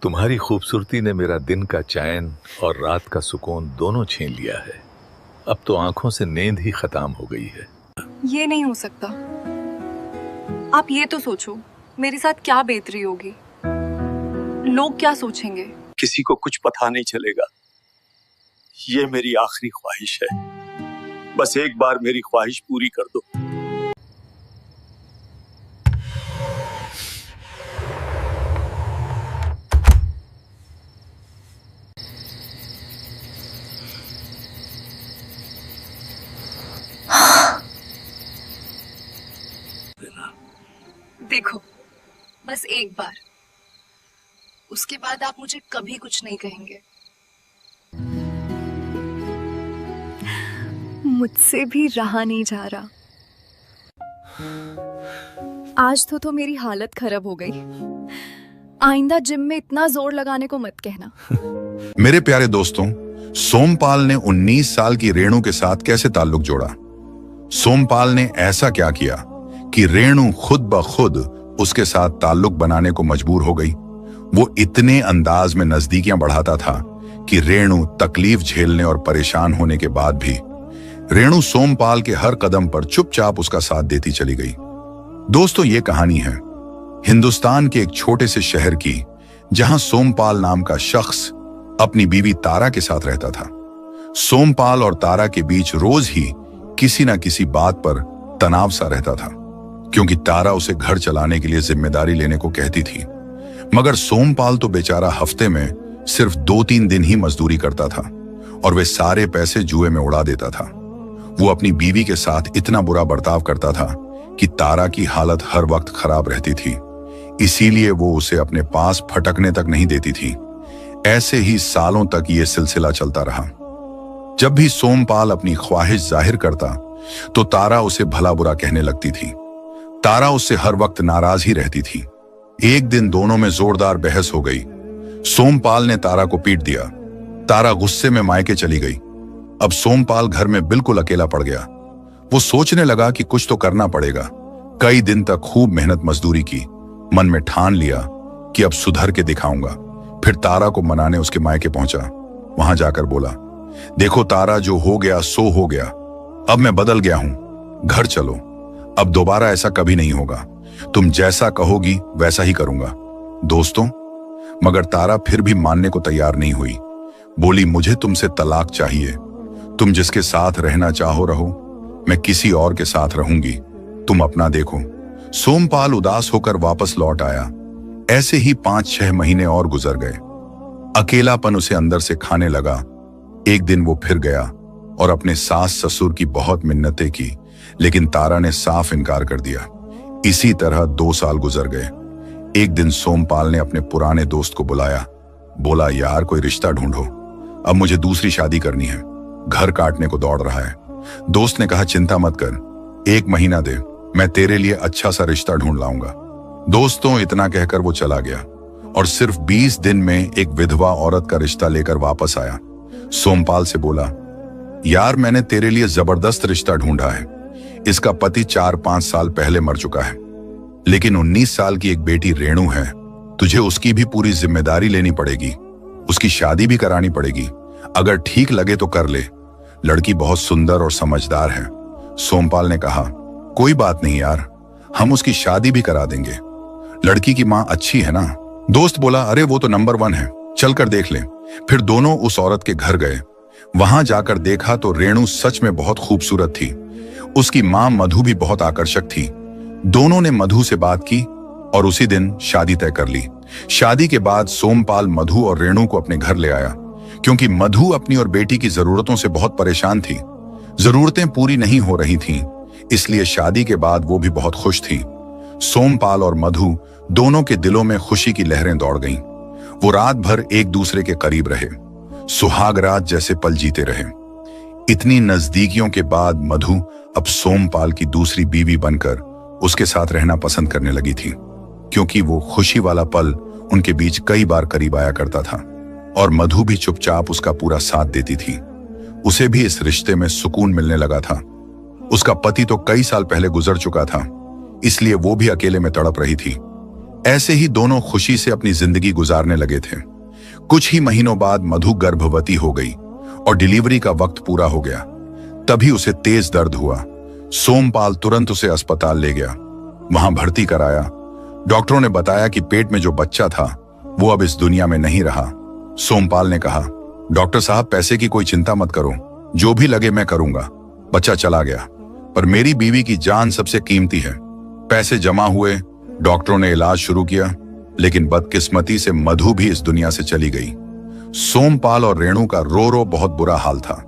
तुम्हारी खूबसूरती ने मेरा दिन का चैन और रात का सुकून दोनों छीन लिया है। अब तो आंखों से नींद ही खत्म हो गई है। ये नहीं हो सकता। आप ये तो सोचो, मेरे साथ क्या बेहतरी होगी, लोग क्या सोचेंगे। किसी को कुछ पता नहीं चलेगा। ये मेरी आखिरी ख्वाहिश है। बस एक बार मेरी ख्वाहिश पूरी कर दो। देखो, बस एक बार, उसके बाद आप मुझे कभी कुछ नहीं कहेंगे। मुझसे भी रहा नहीं जा रहा। आज तो मेरी हालत खराब हो गई। आइंदा जिम में इतना जोर लगाने को मत कहना। मेरे प्यारे दोस्तों, सोमपाल ने 19 साल की रेणु के साथ कैसे ताल्लुक जोड़ा। सोमपाल ने ऐसा क्या किया कि रेणु खुद ब खुद उसके साथ ताल्लुक बनाने को मजबूर हो गई। वो इतने अंदाज में नजदीकियां बढ़ाता था कि रेणु तकलीफ झेलने और परेशान होने के बाद भी रेणु सोमपाल के हर कदम पर चुपचाप उसका साथ देती चली गई। दोस्तों, ये कहानी है हिंदुस्तान के एक छोटे से शहर की, जहां सोमपाल नाम का शख्स अपनी बीवी तारा के साथ रहता था। सोमपाल और तारा के बीच रोज ही किसी न किसी बात पर तनाव सा रहता था, क्योंकि तारा उसे घर चलाने के लिए जिम्मेदारी लेने को कहती थी, मगर सोमपाल तो बेचारा हफ्ते में सिर्फ 2-3 दिन ही मजदूरी करता था और वे सारे पैसे जुए में उड़ा देता था। वो अपनी बीवी के साथ इतना बुरा बर्ताव करता था कि तारा की हालत हर वक्त खराब रहती थी, इसीलिए वो उसे अपने पास फटकने तक नहीं देती थी। ऐसे ही सालों तक ये सिलसिला चलता रहा। जब भी सोमपाल अपनी ख्वाहिश जाहिर करता तो तारा उसे भला बुरा कहने लगती थी। तारा उससे हर वक्त नाराज ही रहती थी। एक दिन दोनों में जोरदार बहस हो गई। सोमपाल ने तारा को पीट दिया। तारा गुस्से में मायके चली गई। अब सोमपाल घर में बिल्कुल अकेला पड़ गया। वो सोचने लगा कि कुछ तो करना पड़ेगा। कई दिन तक खूब मेहनत मजदूरी की। मन में ठान लिया कि अब सुधर के दिखाऊंगा। फिर तारा को मनाने उसके मायके पहुंचा। वहां जाकर बोला, देखो तारा, जो हो गया सो हो गया। अब मैं बदल गया हूं, घर चलो। अब दोबारा ऐसा कभी नहीं होगा। तुम जैसा कहोगी वैसा ही करूंगा। दोस्तों, मगर तारा फिर भी मानने को तैयार नहीं हुई। बोली, मुझे तुमसे तलाक चाहिए। तुम जिसके साथ रहना चाहो रहो, मैं किसी और के साथ रहूंगी। तुम अपना देखो। सोमपाल उदास होकर वापस लौट आया। ऐसे ही 5-6 महीने और गुजर गए। अकेलापन उसे अंदर से खाने लगा। एक दिन वो फिर गया और अपने सास ससुर की बहुत मिन्नतें की, लेकिन तारा ने साफ इनकार कर दिया। इसी तरह 2 साल गुजर गए। एक दिन सोमपाल ने अपने पुराने दोस्त को बुलाया। बोला, यार, कोई रिश्ता ढूंढो, अब मुझे दूसरी शादी करनी है। घर काटने को दौड़ रहा है। दोस्त ने कहा, चिंता मत कर, 1 महीना दे, मैं तेरे लिए अच्छा सा रिश्ता ढूंढ लाऊंगा। दोस्तों, इतना कहकर वो चला गया और सिर्फ 20 दिन में एक विधवा औरत का रिश्ता लेकर वापस आया। सोमपाल से बोला, यार, मैंने तेरे लिए जबरदस्त रिश्ता ढूंढा है। इसका पति 4-5 साल पहले मर चुका है, लेकिन 19 साल की एक बेटी रेणु है। तुझे उसकी भी पूरी जिम्मेदारी लेनी पड़ेगी। उसकी शादी भी करानी पड़ेगी। अगर ठीक लगे तो कर ले। लड़की बहुत सुंदर और समझदार है। सोमपाल ने कहा, कोई बात नहीं यार, हम उसकी शादी भी करा देंगे। लड़की की माँ अच्छी है ना। दोस्त बोला, अरे वो तो नंबर 1 है, चलकर देख ले। फिर दोनों उस औरत के घर गए। वहां जाकर देखा तो रेणु सच में बहुत खूबसूरत थी। उसकी माँ मधु भी बहुत आकर्षक थी। दोनों ने मधु से बात की और उसी दिन शादी तय कर ली। शादी के बाद सोमपाल मधु और रेणु को अपने घर ले आया, क्योंकि मधु अपनी और बेटी की जरूरतों से बहुत परेशान थी। जरूरतें पूरी नहीं हो रही थीं, इसलिए शादी के बाद वो भी बहुत खुश थी। सोमपाल और मधु दोनों के दिलों में खुशी की लहरें दौड़ गईं। वो रात भर एक दूसरे के करीब रहे, सुहागरात जैसे पल जीते रहे। इतनी नजदीकियों के बाद मधु अब सोमपाल की दूसरी बीवी बनकर उसके साथ रहना पसंद करने लगी थी, क्योंकि वो खुशी वाला पल उनके बीच कई बार करीब आया करता था और मधु भी चुपचाप उसका पूरा साथ देती थी। उसे भी इस रिश्ते में सुकून मिलने लगा था। उसका पति तो कई साल पहले गुजर चुका था, इसलिए वो भी अकेले में तड़प रही थी। ऐसे ही दोनों खुशी से अपनी जिंदगी गुजारने लगे थे। कुछ ही महीनों बाद मधु गर्भवती हो गई और डिलीवरी का वक्त पूरा हो गया। तभी उसे तेज दर्द हुआ। सोमपाल तुरंत उसे अस्पताल ले गया, वहां भर्ती कराया। डॉक्टरों ने बताया कि पेट में जो बच्चा था वो अब इस दुनिया में नहीं रहा। सोमपाल ने कहा, डॉक्टर साहब पैसे की कोई चिंता मत करो, जो भी लगे मैं करूंगा। बच्चा चला गया, पर मेरी बीवी की जान सबसे कीमती है। पैसे जमा हुए, डॉक्टरों ने इलाज शुरू किया, लेकिन बदकिस्मती से मधु भी इस दुनिया से चली गई। सोमपाल और रेणु का रो रो बहुत बुरा हाल था।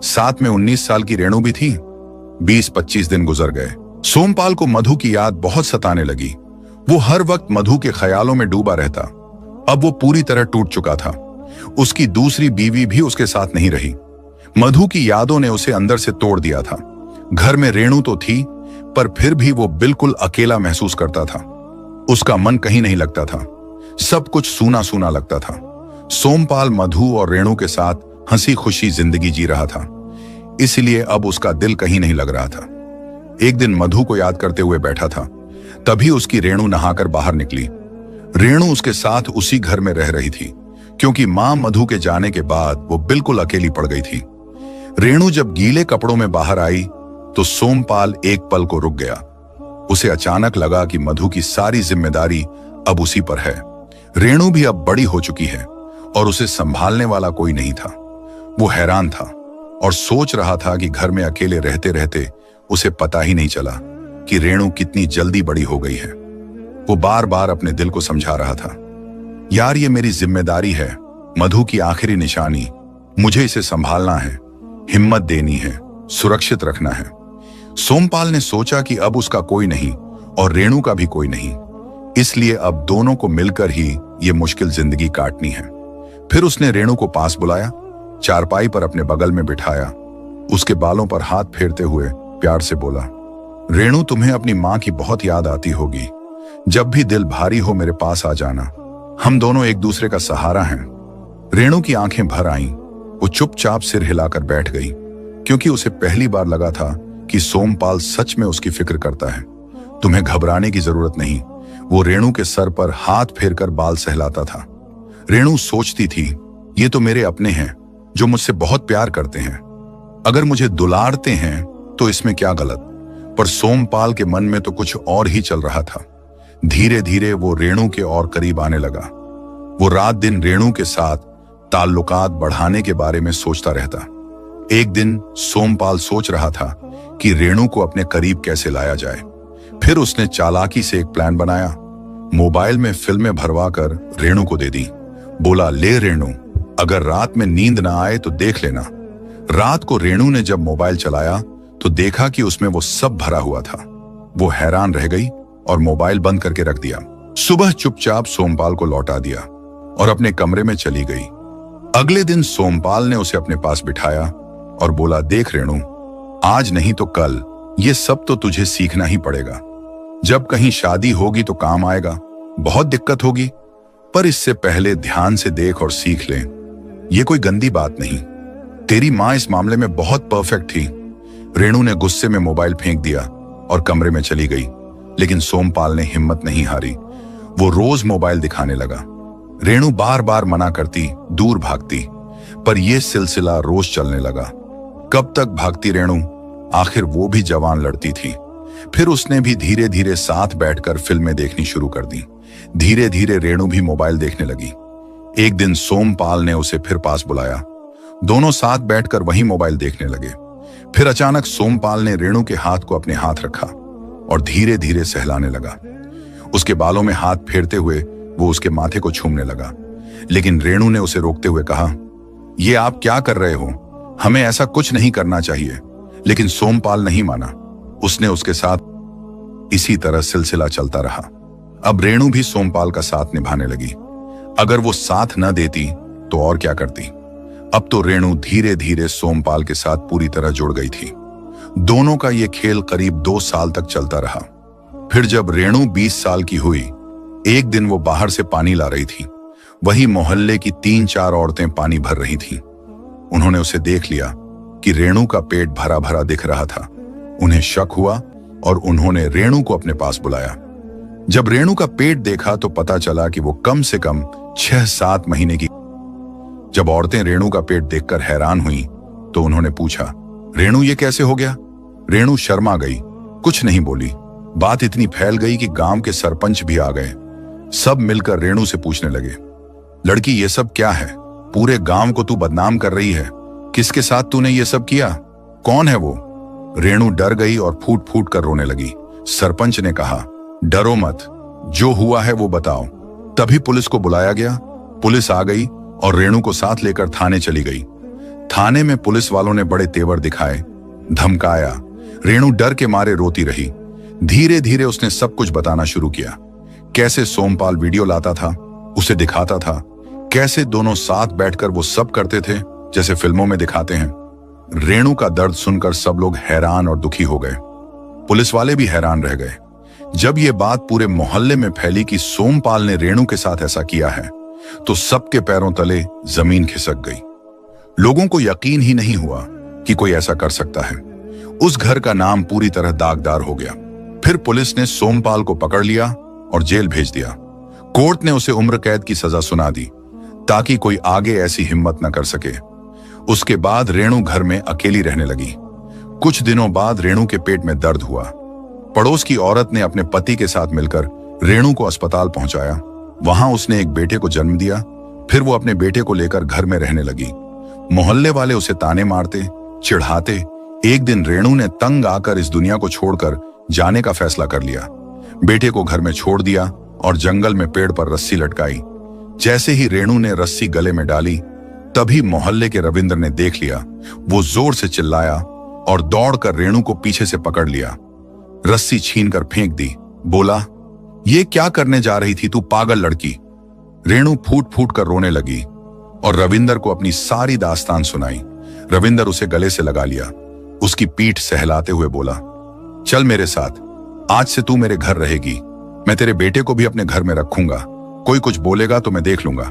साथ में 19 साल की रेणु भी थी। 20-25 दिन गुजर गए। सोमपाल को मधु की याद बहुत सताने लगी। वो हर वक्त मधु के ख्यालों में डूबा रहता। अब वो पूरी तरह टूट चुका था। उसकी दूसरी बीवी भी उसके साथ नहीं रही। मधु की यादों ने उसे अंदर से तोड़ दिया था। घर में रेणु तो थी, पर फिर भी वो बिल्कुल अकेला महसूस करता था। उसका मन कहीं नहीं लगता था। सब कुछ सूना सूना लगता था। सोमपाल मधु और रेणु के साथ हंसी खुशी जिंदगी जी रहा था, इसलिए अब उसका दिल कहीं नहीं लग रहा था। एक दिन मधु को याद करते हुए बैठा था, तभी उसकी रेणु नहाकर बाहर निकली। रेणु उसके साथ उसी घर में रह रही थी, क्योंकि मां मधु के जाने के बाद वो बिल्कुल अकेली पड़ गई थी। रेणु जब गीले कपड़ों में बाहर आई तो सोमपाल एक पल को रुक गया। उसे अचानक लगा कि मधु की सारी जिम्मेदारी अब उसी पर है। रेणु भी अब बड़ी हो चुकी है और उसे संभालने वाला कोई नहीं था। वो हैरान था और सोच रहा था कि घर में अकेले रहते रहते उसे पता ही नहीं चला कि रेणु कितनी जल्दी बड़ी हो गई है। वो बार बार अपने दिल को समझा रहा था, यार ये मेरी जिम्मेदारी है, मधु की आखिरी निशानी, मुझे इसे संभालना है, हिम्मत देनी है, सुरक्षित रखना है। सोमपाल ने सोचा कि अब उसका कोई नहीं और रेणु का भी कोई नहीं, इसलिए अब दोनों को मिलकर ही ये मुश्किल जिंदगी काटनी है। फिर उसने रेणु को पास बुलाया, चारपाई पर अपने बगल में बिठाया, उसके बालों पर हाथ फेरते हुए प्यार से बोला, रेणु तुम्हें अपनी मां की बहुत याद आती होगी, जब भी दिल भारी हो मेरे पास आ जाना, हम दोनों एक दूसरे का सहारा हैं। रेणु की आंखें भर आईं। वो चुपचाप सिर हिलाकर बैठ गई, क्योंकि उसे पहली बार लगा था कि सोमपाल सच में उसकी फिक्र करता है। तुम्हें घबराने की जरूरत नहीं, वो रेणु के सर पर हाथ फेरकर बाल सहलाता था। रेणु सोचती थी, ये तो मेरे अपने हैं जो मुझसे बहुत प्यार करते हैं, अगर मुझे दुलारते हैं तो इसमें क्या गलत। पर सोमपाल के मन में तो कुछ और ही चल रहा था। धीरे धीरे वो रेणु के और करीब आने लगा। वो रात दिन रेणु के साथ ताल्लुकात बढ़ाने के बारे में सोचता रहता। एक दिन सोमपाल सोच रहा था कि रेणु को अपने करीब कैसे लाया जाए। फिर उसने चालाकी से एक प्लान बनाया। मोबाइल में फिल्में भरवा कर रेणु को दे दी। बोला, ले रेणु, अगर रात में नींद ना आए तो देख लेना। रात को रेणु ने जब मोबाइल चलाया तो देखा कि उसमें वो सब भरा हुआ था। वो हैरान रह गई और मोबाइल बंद करके रख दिया। सुबह चुपचाप सोमपाल को लौटा दिया और अपने कमरे में चली गई। अगले दिन सोमपाल ने उसे अपने पास बिठाया और बोला, देख रेणु, आज नहीं तो कल ये सब तो तुझे सीखना ही पड़ेगा। जब कहीं शादी होगी तो काम आएगा, बहुत दिक्कत होगी, पर इससे पहले ध्यान से देख और सीख ले। ये कोई गंदी बात नहीं, तेरी मां इस मामले में बहुत परफेक्ट थी। रेणु ने गुस्से में मोबाइल फेंक दिया और कमरे में चली गई, लेकिन सोमपाल ने हिम्मत नहीं हारी। वो रोज मोबाइल दिखाने लगा। रेणु बार बार मना करती, दूर भागती, पर यह सिलसिला रोज चलने लगा। कब तक भागती रेणु? आखिर वो भी जवान लड़ती थी। फिर उसने भी धीरे धीरे साथ बैठकर फिल्में देखनी शुरू कर दी। धीरे धीरे रेणु भी मोबाइल देखने लगी। एक दिन सोमपाल ने उसे फिर पास बुलाया। दोनों साथ बैठकर वही मोबाइल देखने लगे। फिर अचानक सोमपाल ने रेणु के हाथ को अपने हाथ रखा और धीरे धीरे सहलाने लगा। उसके बालों में हाथ फेरते हुए वो उसके माथे को छूमने लगा, लेकिन रेणु ने उसे रोकते हुए कहा, ये आप क्या कर रहे हो? हमें ऐसा कुछ नहीं करना चाहिए। लेकिन सोमपाल नहीं माना। उसने उसके साथ इसी तरह सिलसिला चलता रहा। अब रेणु भी सोमपाल का साथ निभाने लगी। अगर वो साथ न देती तो और क्या करती। अब तो रेणु धीरे धीरे सोमपाल के साथ पूरी तरह जुड़ गई थी। दोनों का ये खेल करीब 2 साल तक चलता रहा। फिर जब रेणु 20 साल की हुई, एक दिन वो बाहर से पानी ला रही थी। वही मोहल्ले की 3-4 औरतें पानी भर रही थीं। उन्होंने उसे देख लिया कि रेणु का पेट भरा भरा दिख रहा था। उन्हें शक हुआ और उन्होंने रेणु को अपने पास बुलाया। जब रेणु का पेट देखा तो पता चला कि वो कम से कम 6-7 महीने की। जब औरतें रेणु का पेट देखकर हैरान हुई तो उन्होंने पूछा, रेणु ये कैसे हो गया? रेणु शर्मा गई, कुछ नहीं बोली। बात इतनी फैल गई कि गांव के सरपंच भी आ गए। सब मिलकर रेणु से पूछने लगे, लड़की ये सब क्या है? पूरे गांव को तू बदनाम कर रही है। किसके साथ तूने ये सब किया? कौन है वो? रेणु डर गई और फूट फूट कर रोने लगी। सरपंच ने कहा, डरो मत, जो हुआ है वो बताओ। तभी पुलिस को बुलाया गया। पुलिस आ गई और रेणु को साथ लेकर थाने चली गई। थाने में पुलिस वालों ने बड़े तेवर दिखाए, धमकाया। रेणु डर के मारे रोती रही। धीरे धीरे उसने सब कुछ बताना शुरू किया। कैसे सोमपाल वीडियो लाता था, उसे दिखाता था। कैसे दोनों साथ बैठकर वो सब करते थे जैसे फिल्मों में दिखाते हैं। रेणु का दर्द सुनकर सब लोग हैरान और दुखी हो गए। पुलिस वाले भी हैरान रह गए। जब ये बात पूरे मोहल्ले में फैली कि सोमपाल ने रेणु के साथ ऐसा किया है, तो सबके पैरों तले जमीन खिसक गई। लोगों को यकीन ही नहीं हुआ कि कोई ऐसा कर सकता है। उस घर का नाम पूरी तरह दागदार हो गया। फिर पुलिस ने सोमपाल को पकड़ लिया और जेल भेज दिया। कोर्ट ने उसे उम्र कैद की सजा सुना दी ताकि कोई आगे ऐसी हिम्मत न कर सके। उसके बाद रेणु घर में अकेली रहने लगी। कुछ दिनों बाद रेणु के पेट में दर्द हुआ। पड़ोस की औरत ने अपने पति के साथ मिलकर रेणु को अस्पताल पहुंचाया। वहां उसने एक बेटे को जन्म दिया। फिर वो अपने बेटे को लेकर घर में रहने लगी। मोहल्ले वाले उसे ताने मारते, चिढ़ाते। एक दिन रेणु ने तंग आकर इस दुनिया को छोड़कर जाने का फैसला कर लिया। बेटे को घर में छोड़ दिया और जंगल में पेड़ पर रस्सी लटकाई। जैसे ही रेणु ने रस्सी गले में डाली, तभी मोहल्ले के रविंद्र ने देख लिया। वो जोर से चिल्लाया और दौड़कर रेणु को पीछे से पकड़ लिया। रस्सी छीनकर फेंक दी। बोला, ये क्या करने जा रही थी तू, पागल लड़की? रेणु फूट फूट कर रोने लगी और रविंदर को अपनी सारी दास्तान सुनाई। रविंदर उसे गले से लगा लिया। उसकी पीठ सहलाते हुए बोला, चल मेरे साथ, आज से तू मेरे घर रहेगी। मैं तेरे बेटे को भी अपने घर में रखूंगा। कोई कुछ बोलेगा तो मैं देख लूंगा।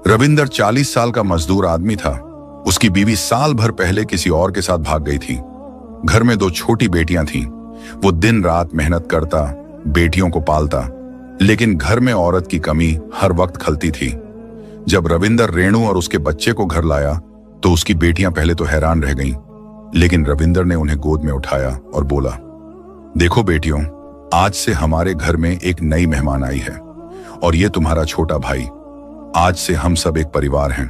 रविंदर 40 साल का मजदूर आदमी था। उसकी बीवी साल भर पहले किसी और के साथ भाग गई थी। घर में 2 छोटी बेटियां थीं। वो दिन रात मेहनत करता, बेटियों को पालता, लेकिन घर में औरत की कमी हर वक्त खलती थी। जब रविंदर रेणु और उसके बच्चे को घर लाया तो उसकी बेटियां पहले तो हैरान रह गईं, लेकिन रविंदर ने उन्हें गोद में उठाया और बोला, देखो बेटियों, आज से हमारे घर में एक नई मेहमान आई है और ये तुम्हारा छोटा भाई। आज से हम सब एक परिवार हैं।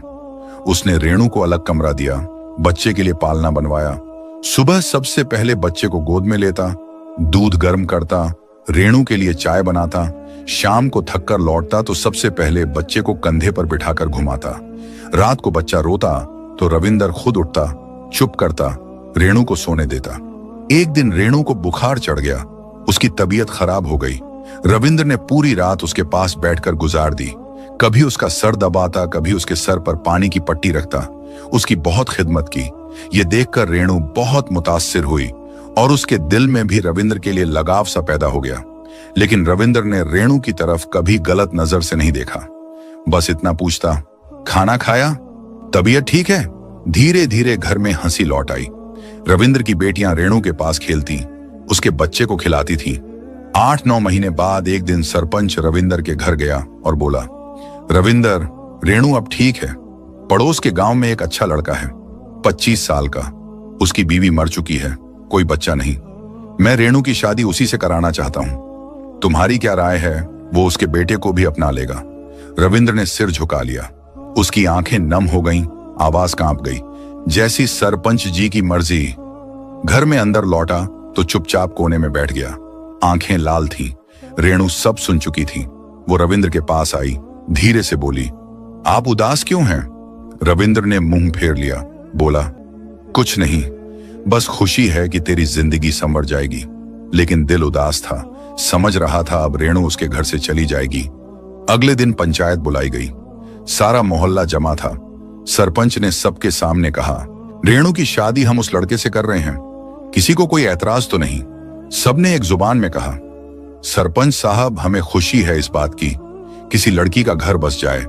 उसने रेणु को अलग कमरा दिया, बच्चे के लिए पालना बनवाया। सुबह सबसे पहले बच्चे को गोद में लेता, दूध गर्म करता, रेणु के लिए चाय बनाता। शाम को थककर लौटता तो सबसे पहले बच्चे को कंधे पर बिठाकर घुमाता। रात को बच्चा रोता तो रविंदर खुद उठता, चुप करता, रेणु को सोने देता। एक दिन रेणु को बुखार चढ़ गया। उसकी तबीयत खराब हो गई। रविंद्र ने पूरी रात उसके पास बैठकर गुजार दी। कभी उसका सर दबाता, कभी उसके सर पर पानी की पट्टी रखता। उसकी बहुत खिदमत की। ये देखकर रेणु बहुत मुतासिर हुई और उसके दिल में भी रविंद्र के लिए लगाव सा पैदा हो गया। लेकिन रविंद्र ने रेणु की तरफ कभी गलत नजर से नहीं देखा। बस इतना पूछता, खाना खाया? तबीयत ठीक है? धीरे धीरे घर में हंसी लौट आई। रविंद्र की बेटियां रेणु के पास खेलती, उसके बच्चे को खिलाती थी। 8-9 महीने बाद एक दिन सरपंच रविंद्र के घर गया और बोला, रविंद्र, रेणु अब ठीक है। पड़ोस के गांव में एक अच्छा लड़का है, 25 साल का। उसकी बीवी मर चुकी है, कोई बच्चा नहीं। मैं रेणु की शादी उसी से कराना चाहता हूं। तुम्हारी क्या राय है? वो उसके बेटे को भी अपना लेगा। रविंद्र ने सिर झुका लिया। उसकी आंखें नम हो गईं, आवाज कांप गई। जैसी सरपंच जी की मर्जी। घर में अंदर लौटा तो चुपचाप कोने में बैठ गया। आंखें लाल थीं। रेणु सब सुन चुकी थी। वो रविंद्र के पास आई, धीरे से बोली, आप उदास क्यों हैं? रविंद्र ने मुंह फेर लिया, बोला, कुछ नहीं, बस खुशी है कि तेरी जिंदगी संवर जाएगी। लेकिन दिल उदास था। समझ रहा था अब रेणु उसके घर से चली जाएगी। अगले दिन पंचायत बुलाई गई। सारा मोहल्ला जमा था। सरपंच ने सबके सामने कहा, रेणु की शादी हम उस लड़के से कर रहे हैं। किसी को कोई ऐतराज तो नहीं? सबने एक जुबान में कहा, सरपंच साहब, हमें खुशी है इस बात की, किसी लड़की का घर बस जाए।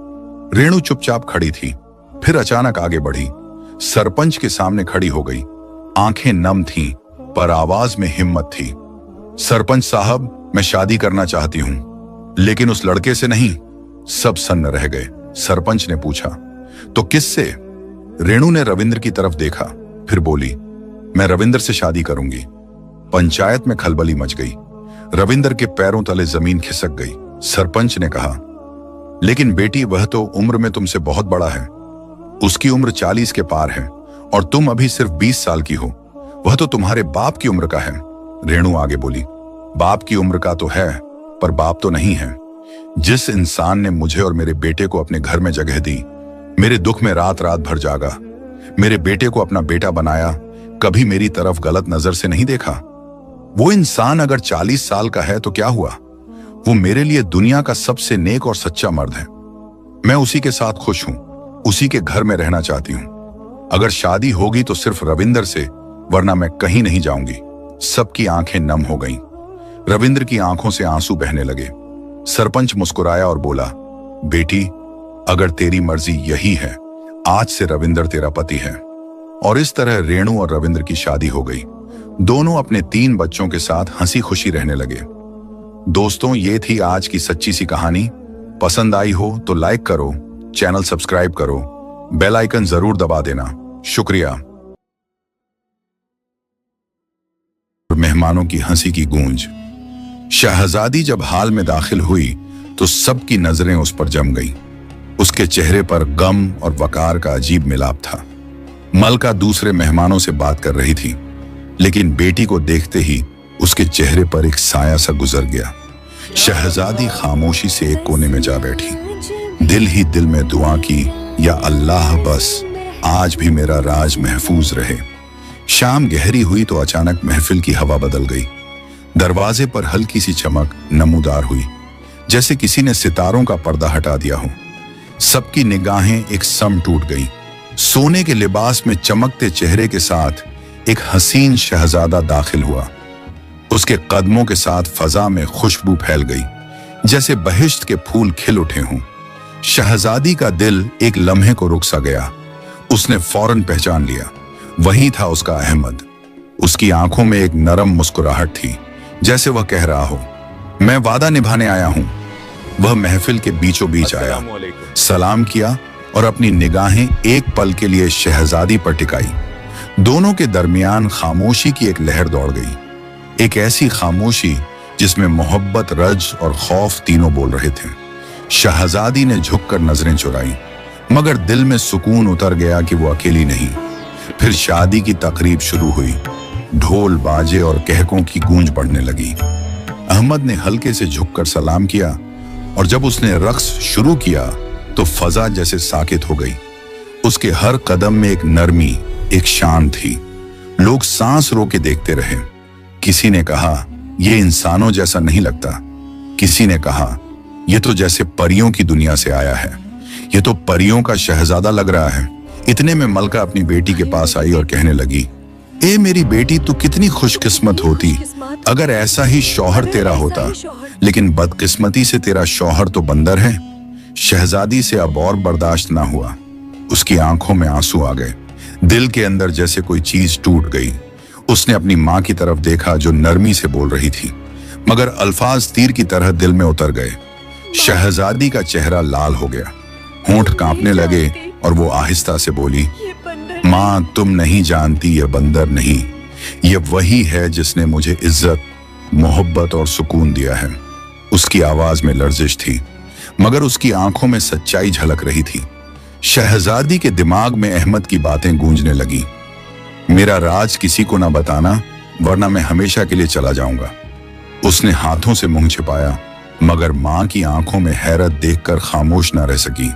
रेणु चुपचाप खड़ी थी, फिर अचानक आगे बढ़ी। सरपंच के सामने खड़ी हो गई। आंखें नम थीं, पर आवाज में हिम्मत थी। सरपंच साहब, मैं शादी करना चाहती हूं, लेकिन उस लड़के से नहीं। सब सन्न रह गए। सरपंच ने पूछा, तो किससे? रेणु ने रविंद्र की तरफ देखा, फिर बोली, मैं रविंद्र से शादी करूंगी। पंचायत में खलबली मच गई। रविंद्र के पैरों तले जमीन खिसक गई। सरपंच ने कहा, लेकिन बेटी, वह तो उम्र में तुमसे बहुत बड़ा है। उसकी उम्र 40 के पार है और तुम अभी सिर्फ 20 साल की हो। वह तो तुम्हारे बाप की उम्र का है। रेणु आगे बोली, बाप की उम्र का तो है, पर बाप तो नहीं है। जिस इंसान ने मुझे और मेरे बेटे को अपने घर में जगह दी, मेरे दुख में रात रात भर जागा, मेरे बेटे को अपना बेटा बनाया, कभी मेरी तरफ गलत नजर से नहीं देखा, वो इंसान अगर 40 साल का है तो क्या हुआ? वो मेरे लिए दुनिया का सबसे नेक और सच्चा मर्द है। मैं उसी के साथ खुश हूं, उसी के घर में रहना चाहती हूं। अगर शादी होगी तो सिर्फ रविंद्र से, वरना मैं कहीं नहीं जाऊंगी। सबकी आंखें नम हो गईं। रविंद्र की आंखों से आंसू बहने लगे। सरपंच मुस्कुराया और बोला, बेटी, अगर तेरी मर्जी यही है, आज से रविंद्र तेरा पति है। और इस तरह रेणु और रविंद्र की शादी हो गई। दोनों अपने 3 बच्चों के साथ हंसी खुशी रहने लगे। दोस्तों, ये थी आज की सच्ची सी कहानी। पसंद आई हो तो लाइक करो, चैनल सब्सक्राइब करो, बेल आइकन जरूर दबा देना। शुक्रिया। मेहमानों की हंसी की गूंज। शहजादी जब हाल में दाखिल हुई तो सबकी नजरें उस पर जम गईं। उसके चेहरे पर गम और वकार का अजीब मिलाप था। मलका दूसरे मेहमानों से बात कर रही थी, लेकिन बेटी को देखते ही उसके चेहरे पर एक साया सा गुजर गया। शहजादी खामोशी से एक कोने में जा बैठी। दिल ही दिल में दुआ की, या अल्लाह, बस आज भी मेरा राज महफूज रहे। शाम गहरी हुई तो अचानक महफिल की हवा बदल गई। दरवाजे पर हल्की सी चमक नमूदार हुई, जैसे किसी ने सितारों का पर्दा हटा दिया हो। सबकी निगाहें एक सम टूट गई। सोने के लिबास में चमकते चेहरे के साथ एक हसीन शहजादा दाखिल हुआ। उसके कदमों के साथ फजा में खुशबू फैल गई, जैसे बहिश्त के फूल खिल उठे हों। शहजादी का दिल एक लम्हे को रुक सा गया। उसने फौरन पहचान लिया, वही था उसका अहमद। उसकी आंखों में एक नरम मुस्कुराहट थी, जैसे वह कह रहा हो, मैं वादा निभाने आया हूं। वह महफिल के बीचों बीच आया, सलाम किया और अपनी निगाहें एक पल के लिए शहजादी पर टिकाई। दोनों के दरमियान खामोशी की एक लहर दौड़ गई। एक ऐसी खामोशी जिसमें मोहब्बत, रज और खौफ तीनों बोल रहे थे। शहजादी ने झुककर नजरें चुराई, मगर दिल में सुकून उतर गया कि वो अकेली नहीं। फिर शादी की तकरीब शुरू हुई। ढोल, बाजे और कहकों की गूंज बढ़ने लगी। अहमद ने हल्के से झुककर सलाम किया और जब उसने रक्स शुरू किया तो फजा जैसे साकित हो गई। उसके हर कदम में एक नरमी, एक शान थी। लोग सांस रोके देखते रहे। किसी ने कहा, यह इंसानों जैसा नहीं लगता। किसी ने कहा, यह तो जैसे परियों की दुनिया से आया है, यह तो परियों का शहजादा लग रहा है। इतने में मलका अपनी बेटी के पास आई और कहने लगी, ए मेरी बेटी, तू कितनी खुशकिस्मत होती अगर ऐसा ही शौहर तेरा होता, लेकिन बदकिस्मती से तेरा शौहर तो बंदर है। शहजादी से अब और बर्दाश्त ना हुआ। उसकी आंखों में आंसू आ गए। दिल के अंदर जैसे कोई चीज टूट गई। उसने अपनी माँ की तरफ देखा जो नरमी से बोल रही थी, मगर अल्फाज तीर की तरह दिल में उतर गए। शहजादी का चेहरा लाल हो गया, होंठ कांपने लगे और वो आहिस्ता से बोली, माँ, तुम नहीं जानती, ये बंदर नहीं, ये वही है जिसने मुझे इज्जत, मोहब्बत और सुकून दिया है। उसकी आवाज में लर्जिश थी, मगर उसकी आंखों में सच्चाई झलक रही थी। शहजादी के दिमाग में अहमद की बातें गूंजने लगी। मेरा राज किसी को ना बताना, वरना मैं हमेशा के लिए चला जाऊंगा। उसने हाथों से मुंह छिपाया, मगर मां की आंखों में हैरत देखकर खामोश ना रह सकी।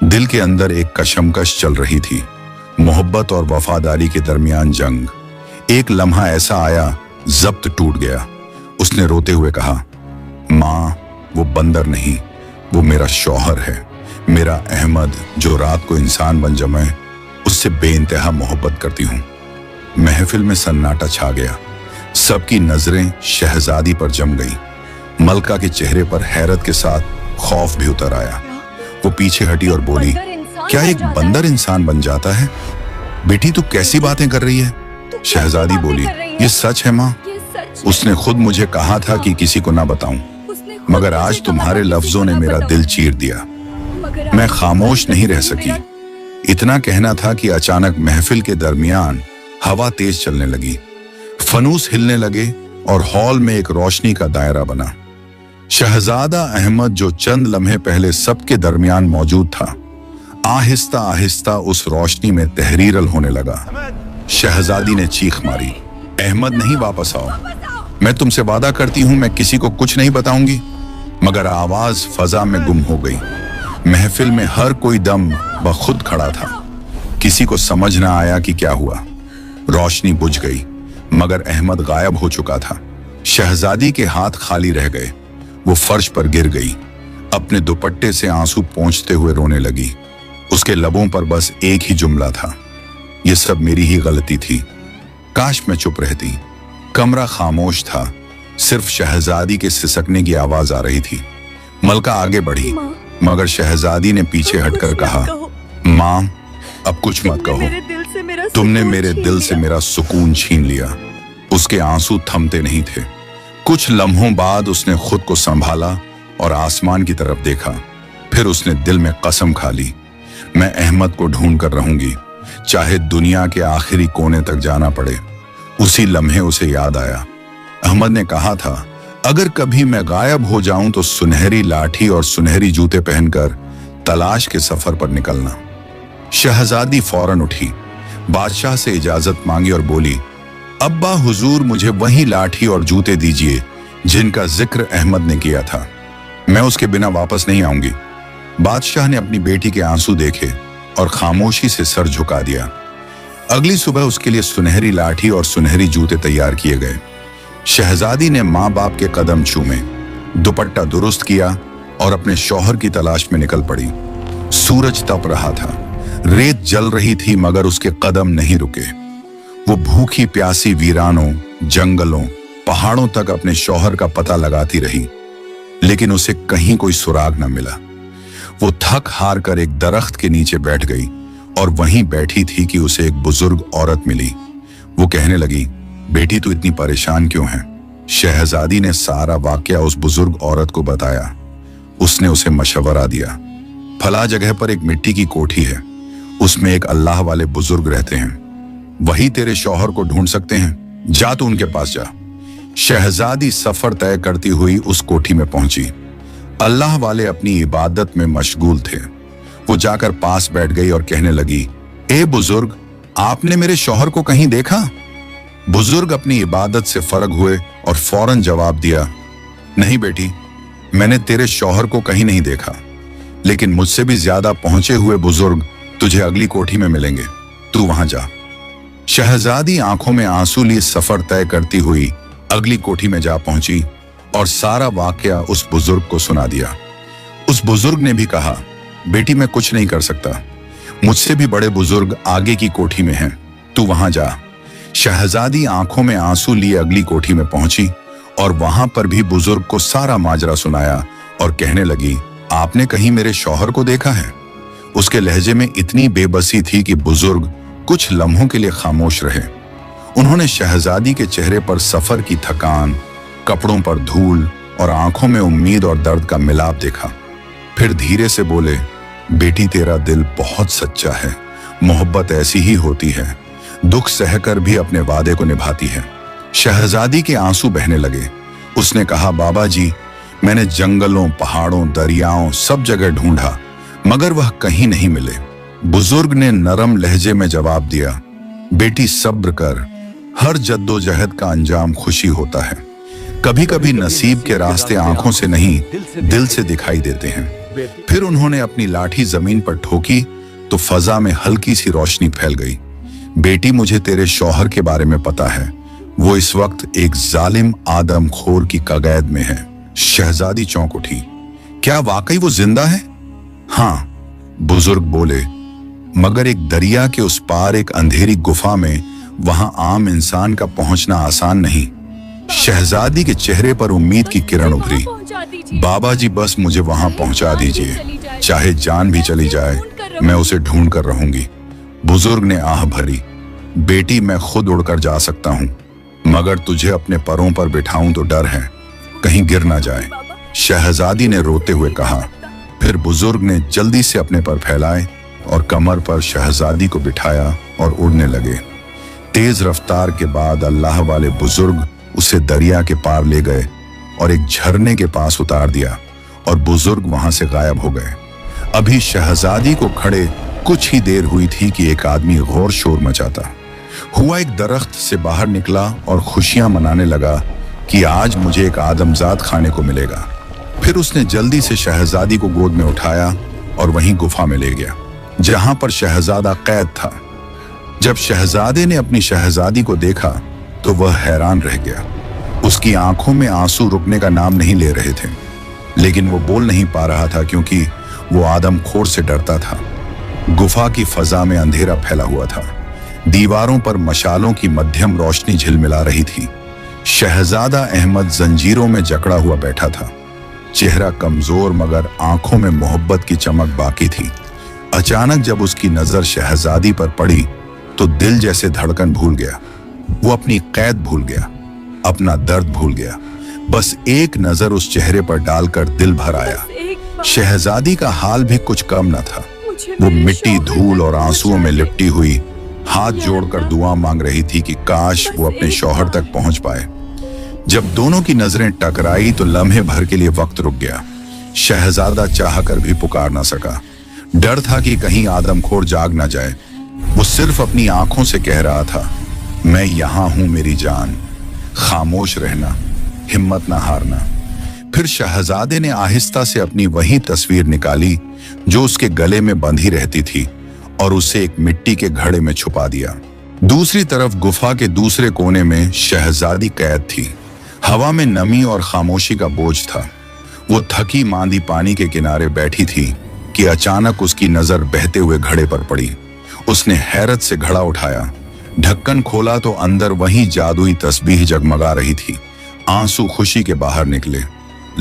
दिल के अंदर एक कशमकश चल रही थी, मोहब्बत और वफादारी के दरमियान जंग। एक लम्हा ऐसा आया, जब्त टूट गया। उसने रोते हुए कहा, मां, वो बंदर नहीं, वो मेरा शौहर है, मेरा अहमद, जो रात को इंसान बन जमे। उससे बेइंतहा मोहब्बत करती हूं। महफिल में सन्नाटा छा गया। सबकी नजरें शहजादी पर जम गई। मलका के चेहरे पर हैरत के साथ खौफ भी उतर आया। वो पीछे हटी और बोली, क्या एक बंदर इंसान बन जाता है? बेटी, तू कैसी बातें कर रही है? शहजादी बोली, ये सच है माँ, उसने खुद मुझे कहा था कि किसी को ना बताऊं, मगर आज तुम्हारे लफ्जों ने मेरा दिल चीर दिया। मैं खामोश नहीं रह सकी। इतना कहना था कि अचानक महफिल के दरमियान हवा तेज चलने लगी, फनूस हिलने लगे और हॉल में एक रोशनी का दायरा बना। शहजादा अहमद, जो चंद लम्हे पहले सबके दरमियान मौजूद था, आहिस्ता आहिस्ता उस रोशनी में तहरीरल होने लगा। शहजादी ने चीख मारी, अहमद नहीं, वापस आओ। मैं तुमसे वादा करती हूं मैं किसी को कुछ नहीं बताऊंगी। मगर आवाज फजा में गुम हो गई। महफिल में हर कोई दम बखुद खड़ा था। किसी को समझ ना आया कि क्या हुआ। रोशनी बुझ गई, मगर अहमद गायब हो चुका था। शहजादी के हाथ खाली रह गए। वो फर्श पर गिर गई, अपने दुपट्टे से आंसू पोंछते हुए रोने लगी। उसके लबों पर बस एक ही जुमला था, ये सब मेरी ही गलती थी। काश मैं चुप रहती। कमरा खामोश था, सिर्फ शहजादी के सिसकने की आवाज आ रही थी। मलका आगे बढ़ी, मगर शहजादी ने पीछे हटकर कहा, माँ अब कुछ मत कहो, तुमने मेरे दिल से मेरा सुकून छीन लिया। उसके आंसू थमते नहीं थे। कुछ लम्हों बाद उसने खुद को संभाला और आसमान की तरफ देखा। फिर उसने दिल में कसम खा ली, मैं अहमद को ढूंढ कर रहूंगी, चाहे दुनिया के आखिरी कोने तक जाना पड़े। उसी लम्हे उसे याद आया, अहमद ने कहा था, अगर कभी मैं गायब हो जाऊं तो सुनहरी लाठी और सुनहरी जूते पहनकर तलाश के सफर पर निकलना। शहजादी फौरन उठी, बादशाह से इजाजत मांगी और बोली, अब्बा हुजूर, मुझे वही लाठी और जूते दीजिए जिनका जिक्र अहमद ने किया था। मैं उसके बिना वापस नहीं आऊंगी। बादशाह ने अपनी बेटी के आंसू देखे और खामोशी से सर झुका दिया। अगली सुबह उसके लिए सुनहरी लाठी और सुनहरी जूते तैयार किए गए। शहजादी ने माँ बाप के कदम चूमे, दुपट्टा दुरुस्त किया और अपने शौहर की तलाश में निकल पड़ी। सूरज तप रहा था, रेत जल रही थी, मगर उसके कदम नहीं रुके। वो भूखी प्यासी वीरानों, जंगलों, पहाड़ों तक अपने शौहर का पता लगाती रही, लेकिन उसे कहीं कोई सुराग न मिला। वो थक हार कर एक दरख्त के नीचे बैठ गई और वहीं बैठी थी कि उसे एक बुजुर्ग औरत मिली। वो कहने लगी, बेटी तू इतनी परेशान क्यों है? शहजादी ने सारा वाकया उस बुजुर्ग औरत को बताया। उसने उसे मशवरा दिया, फला जगह पर एक मिट्टी की कोठी है, उसमें एक अल्लाह वाले बुजुर्ग रहते हैं, वही तेरे शौहर को ढूंढ सकते हैं, जा तू उनके पास जा। शहजादी सफर तय करती हुई उस कोठी में पहुंची। अल्लाह वाले अपनी इबादत में मशगूल थे। वो जाकर पास बैठ गई और कहने लगी, ए बुजुर्ग, आपने मेरे शौहर को कहीं देखा? बुजुर्ग अपनी इबादत से फरग हुए और फौरन जवाब दिया, नहीं बेटी, मैंने तेरे शौहर को कहीं नहीं देखा, लेकिन मुझसे भी ज्यादा पहुंचे हुए बुजुर्ग तुझे अगली कोठी में मिलेंगे, तू वहां जा। शहजादी आंखों में आंसू लिए सफर तय करती हुई अगली कोठी में जा पहुंची और सारा वाकया उस बुजुर्ग को सुना दिया। उस बुजुर्ग ने भी कहा, बेटी मैं कुछ नहीं कर सकता, मुझसे भी बड़े बुजुर्ग आगे की कोठी में हैं, तू वहां जा। शहजादी आंखों में आंसू लिए अगली कोठी में पहुंची और वहां पर भी बुजुर्ग को सारा माजरा सुनाया और कहने लगी, आपने कहीं मेरे शौहर को देखा है? उसके लहजे में इतनी बेबसी थी कि बुजुर्ग कुछ लम्हों के लिए खामोश रहे। उन्होंने शहजादी के चेहरे पर सफर की थकान, कपड़ों पर धूल और आंखों में उम्मीद और दर्द का मिलाप देखा। फिर धीरे से बोले, बेटी तेरा दिल बहुत सच्चा है, मोहब्बत ऐसी ही होती है, दुख सहकर भी अपने वादे को निभाती है। शहजादी के आंसू बहने लगे। उसने कहा, बाबा जी, मैंने जंगलों, पहाड़ों, दरियाओं सब जगह ढूंढा, मगर वह कहीं नहीं मिले। बुजुर्ग ने नरम लहजे में जवाब दिया, बेटी सब्र कर, हर जद्दोजहद का अंजाम खुशी होता है। कभी कभी नसीब के रास्ते आंखों से नहीं दिल से दिखाई देते हैं। फिर उन्होंने अपनी लाठी जमीन पर ठोकी तो फजा में हल्की सी रोशनी फैल गई। बेटी, मुझे तेरे शौहर के बारे में पता है, वो इस वक्त एक जालिम आदमखोर की कगैद में है। शहजादी चौंक उठी, क्या वाकई वो जिंदा है? हाँ, बुजुर्ग बोले, मगर एक दरिया के उस पार एक अंधेरी गुफा में, वहां आम इंसान का पहुंचना आसान नहीं। शहजादी के चेहरे पर उम्मीद की किरण उभरी। बाबा जी, बस मुझे वहां पहुंचा दीजिए, चाहे जान भी चली जाए, मैं उसे ढूंढ कर रहूंगी। बुजुर्ग ने आह भरी, बेटी मैं खुद उड़कर जा सकता हूं, मगर तुझे अपने परों पर बिठाऊं तो डर है कहीं गिर ना जाए, शहजादी ने रोते हुए कहा। फिर बुजुर्ग ने जल्दी से अपने पर फैलाए और कमर पर शहजादी को बिठाया और उड़ने लगे। तेज रफ्तार के बाद अल्लाह वाले बुजुर्ग उसे दरिया के पार ले गए और एक झरने के पास उतार दिया और बुजुर्ग वहां से गायब हो गए। अभी शहजादी को खड़े कुछ ही देर हुई थी कि एक आदमी गौर शोर मचाता हुआ एक दरख्त से बाहर निकला और खुशियां मनाने लगा कि आज मुझे एक आदमजाद खाने को मिलेगा। फिर उसने जल्दी से शहजादी को गोद में उठाया और वहीं गुफा में ले गया जहां पर शहजादा कैद था। जब शहजादे ने अपनी शहजादी को देखा तो वह हैरान रह गया। उसकी आंखों में आंसू रुकने का नाम नहीं ले रहे थे, लेकिन वो बोल नहीं पा रहा था क्योंकि वो आदमखोर से डरता था। गुफा की फजा में अंधेरा फैला हुआ था। दीवारों पर मशालों की मध्यम रोशनी झिलमिला रही थी। शहजादा अहमद जंजीरों में जकड़ा हुआ बैठा था। चेहरा कमजोर मगर आंखों में मोहब्बत की चमक बाकी थी। अचानक जब उसकी नजर शहजादी पर पड़ी तो दिल जैसे धड़कन भूल गया। वो अपनी कैद भूल गया, अपना दर्द भूल गया। बस एक नजर उस चेहरे पर डालकर दिल भर आया। शहजादी का हाल भी कुछ कम न था। वो मिट्टी, धूल और आंसुओं में लिपटी हुई हाथ जोड़कर दुआ मांग रही थी कि काश वो अपने शौहर तक पहुंच पाए। जब दोनों की नजरें टकराई तो लम्हे भर के लिए वक्त रुक गया। शहजादा चाहकर भी पुकार ना सका। डर था कि कहीं आदमखोर जाग ना जाए। वो सिर्फ अपनी आंखों से कह रहा था, मैं यहां हूं मेरी जान, खामोश रहना, हिम्मत ना हारना। फिर शहजादे ने आहिस्ता से अपनी वही तस्वीर निकाली जो उसके गले में बंधी रहती थी और उसे एक मिट्टी के घड़े में छुपा दिया। दूसरी तरफ गुफा के दूसरे कोने में शहजादी कैद थी। हवा में नमी और खामोशी का बोझ था। वो थकी मांदी पानी के किनारे बैठी थी कि अचानक उसकी नजर बहते हुए घड़े पर पड़ी। उसने हैरत से घड़ा उठाया, ढक्कन खोला तो अंदर वही जादुई तस्बीह जगमगा रही थी। आंसू खुशी के बाहर निकले,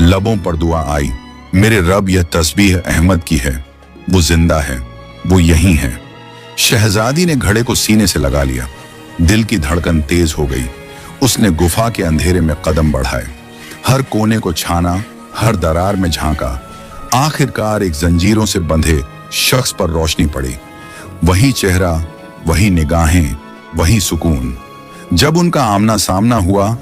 लबों पर दुआ आई, मेरे रब यह तस्बीह अहमद की है, वो जिंदा है, वो यही है। शहजादी ने घड़े को सीने से लगा लिया। दिल की धड़कन तेज हो गई। उसने गुफा के अंधेरे में कदम बढ़ाए, हर कोने को छाना, हर दरार में झांका। आखिरकार एक जंजीरों से बंधे शख्स पर रोशनी पड़ी। वही चेहरा, वही निगाहें, वही सुकून। जब उनका आमना सामना हुआ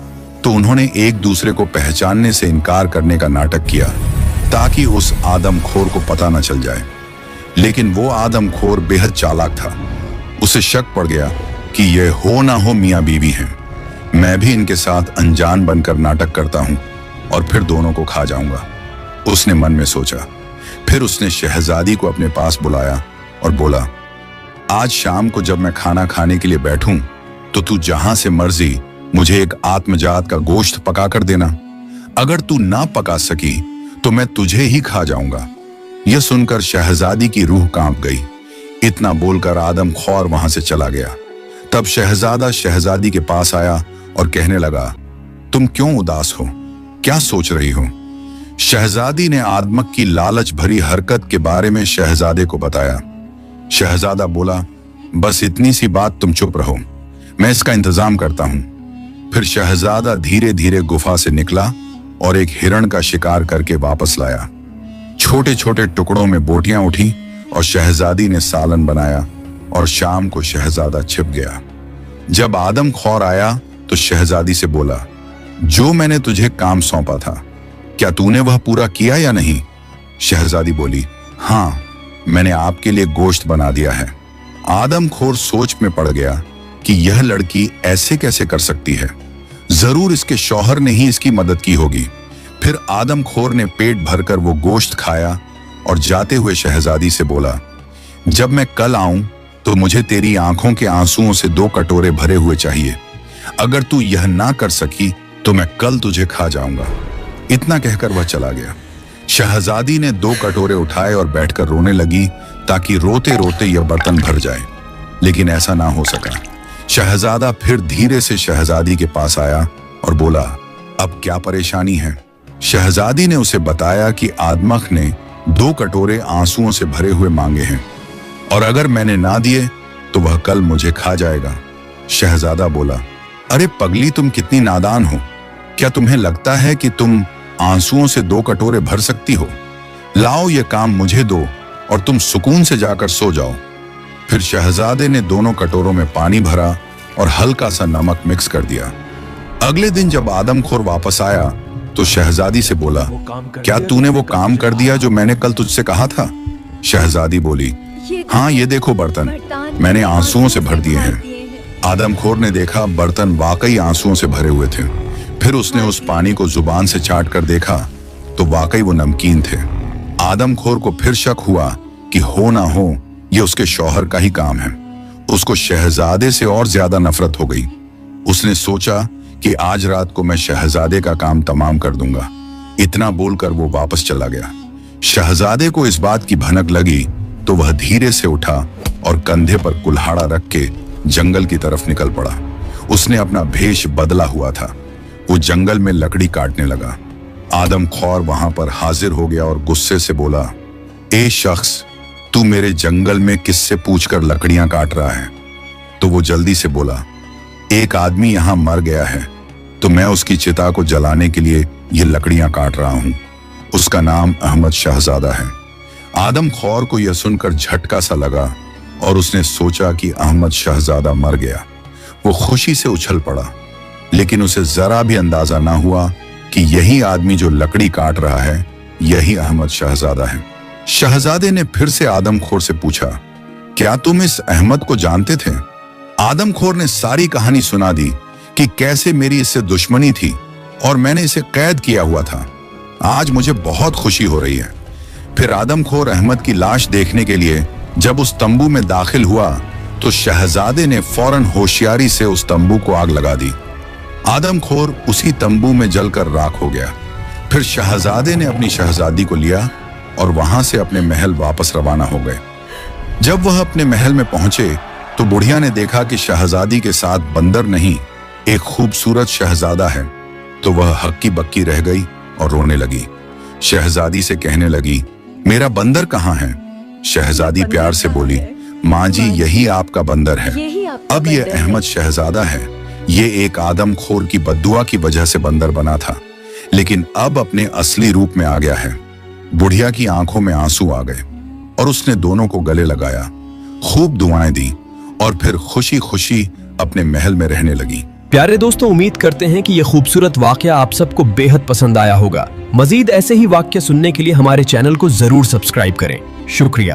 तो उन्होंने एक दूसरे को पहचानने से इनकार करने का नाटक किया ताकि उस आदमखोर को पता न चल जाए। लेकिन वो आदमखोर बेहद चालाक था। उसे शक पड़ गया कि ये हो ना हो मियां बीवी हैं। मैं भी इनके साथ अनजान बनकर नाटक करता हूं और फिर दोनों को खा जाऊंगा, उसने मन में सोचा। फिर उसने शहजादी को अपने पास बुलाया और बोला, आज शाम को जब मैं खाना खाने के लिए बैठूं तो तू जहां से मर्जी मुझे एक आत्मजात का गोश्त पका कर देना। अगर तू ना पका सकी तो मैं तुझे ही खा जाऊंगा। यह सुनकर शहजादी की रूह कांप गई। इतना बोलकर आदमखोर वहां से चला गया। तब शहजादा शहजादी के पास आया और कहने लगा, तुम क्यों उदास हो, क्या सोच रही हो? शहजादी ने आदमक की लालच भरी हरकत के बारे में शहजादे को बताया। शहजादा बोला, बस इतनी सी बात, तुम चुप रहो, मैं इसका इंतजाम करता हूं। फिर शहजादा धीरे धीरे गुफा से निकला और एक हिरण का शिकार करके वापस लाया। छोटे छोटे टुकड़ों में बोटियां उठी और शहजादी ने सालन बनाया और शाम को शहजादा छिप गया। जब आदमखोर आया तो शहजादी से बोला, जो मैंने तुझे काम सौंपा था क्या तूने वह पूरा किया या नहीं? शहजादी बोली, हाँ, मैंने आपके लिए गोश्त बना दिया है। आदमखोर सोच में पड़ गया कि यह लड़की ऐसे कैसे कर सकती है, जरूर इसके शौहर ने ही इसकी मदद की होगी। फिर आदमखोर ने पेट भरकर वो गोश्त खाया और जाते हुए शहजादी से बोला, जब मैं कल आऊं तो मुझे तेरी आंखों के आंसुओं से 2 कटोरे भरे हुए चाहिए। अगर तू यह ना कर सकी तो मैं कल तुझे खा जाऊंगा। इतना कहकर वह चला गया। शहजादी ने 2 कटोरे उठाए और बैठकर रोने लगी ताकि रोते रोते यह बर्तन भर जाए, लेकिन ऐसा ना हो सका। शहजादा फिर धीरे से शहजादी के पास आया और बोला, अब क्या परेशानी है? शहजादी ने उसे बताया कि आदमख ने 2 कटोरे आंसुओं से भरे हुए मांगे हैं और अगर मैंने ना दिए तो वह कल मुझे खा जाएगा। शहजादा बोला, अरे पगली, तुम कितनी नादान हो। क्या तुम्हें लगता है कि तुम आंसुओं से 2 कटोरे भर सकती हो? लाओ ये काम मुझे दो और तुम सुकून से जाकर सो जाओ। फिर शहजादे ने दोनों कटोरों में पानी भरा और हल्का सा नमक मिक्स कर दिया। अगले दिन जब आदमखोर वापस आया तो शहजादी से बोला, क्या तूने वो काम कर दिया जो मैंने कल तुझसे कहा था? शहजादी बोली, हाँ ये देखो बर्तन मैंने आंसुओं से भर दिए हैं। आदमखोर ने देखा बर्तन वाकई आंसुओं से भरे हुए थे। फिर उसने उस पानी को जुबान से चाट कर देखा तो वाकई वो नमकीन थे। आदमखोर को फिर शक हुआ कि हो ना हो ये उसके शौहर का ही काम है। उसको शहजादे से और ज्यादा नफरत हो गई। उसने सोचा कि आज रात को मैं शहजादे का काम तमाम कर दूंगा। इतना बोलकर वो वापस चला गया। शहजादे को इस बात की भनक लगी तो वह धीरे से उठा और कंधे पर कुल्हाड़ा रख के जंगल की तरफ निकल पड़ा। उसने अपना भेष बदला हुआ था। वो जंगल में लकड़ी काटने लगा। आदमखोर वहां पर हाजिर हो गया और गुस्से से बोला, ए शख्स, तू मेरे जंगल में किससे पूछकर लकड़ियां काट रहा है? तो वो जल्दी से बोला, एक आदमी यहां मर गया है तो मैं उसकी चिता को जलाने के लिए ये लकड़ियां काट रहा हूं। उसका नाम अहमद शहजादा है। आदमखोर को यह सुनकर झटका सा लगा और उसने सोचा कि अहमद शहजादा मर गया। वो खुशी से उछल पड़ा, लेकिन उसे जरा भी अंदाजा ना हुआ कि यही आदमी जो लकड़ी काट रहा है यही अहमद शहजादा है। शहजादे ने फिर से आदमखोर से पूछा, क्या तुम इस अहमद को जानते थे? आदमखोर ने सारी कहानी सुना दी कि कैसे मेरी इससे दुश्मनी थी और मैंने इसे कैद किया हुआ था। आज मुझे बहुत खुशी हो रही है। फिर आदमखोर अहमद की लाश देखने के लिए जब उस तंबू में दाखिल हुआ तो शहजादे ने फौरन होशियारी से उस तंबू को आग लगा दी। आदमखोर उसी तंबू में जलकर राख हो गया। फिर शहजादे ने अपनी शहजादी को लिया और वहां से अपने महल वापस रवाना हो गए। जब वह अपने महल में पहुंचे तो बुढ़िया ने देखा कि शहजादी के साथ बंदर नहीं, एक खूबसूरत शहजादा है। तो वह हक्की बक्की रह गई और रोने लगी। शहजादी से कहने लगी, मेरा बंदर कहाँ है? शहजादी प्यार से बोली, माँ जी यही आपका बंदर है। अब ये अहमद शहजादा है। ये एक आदमखोर की बद्दुआ की वजह से बंदर बना था, लेकिन अब अपने असली रूप में आ गया है। बुढ़िया की आंखों में आंसू आ गए और उसने दोनों को गले लगाया, खूब दुआएं दी और फिर खुशी खुशी अपने महल में रहने लगी। प्यारे दोस्तों, उम्मीद करते हैं कि यह खूबसूरत वाकया आप सबको बेहद पसंद आया होगा। मजीद ऐसे ही वाकया सुनने के लिए हमारे चैनल को जरूर सब्सक्राइब करें। शुक्रिया।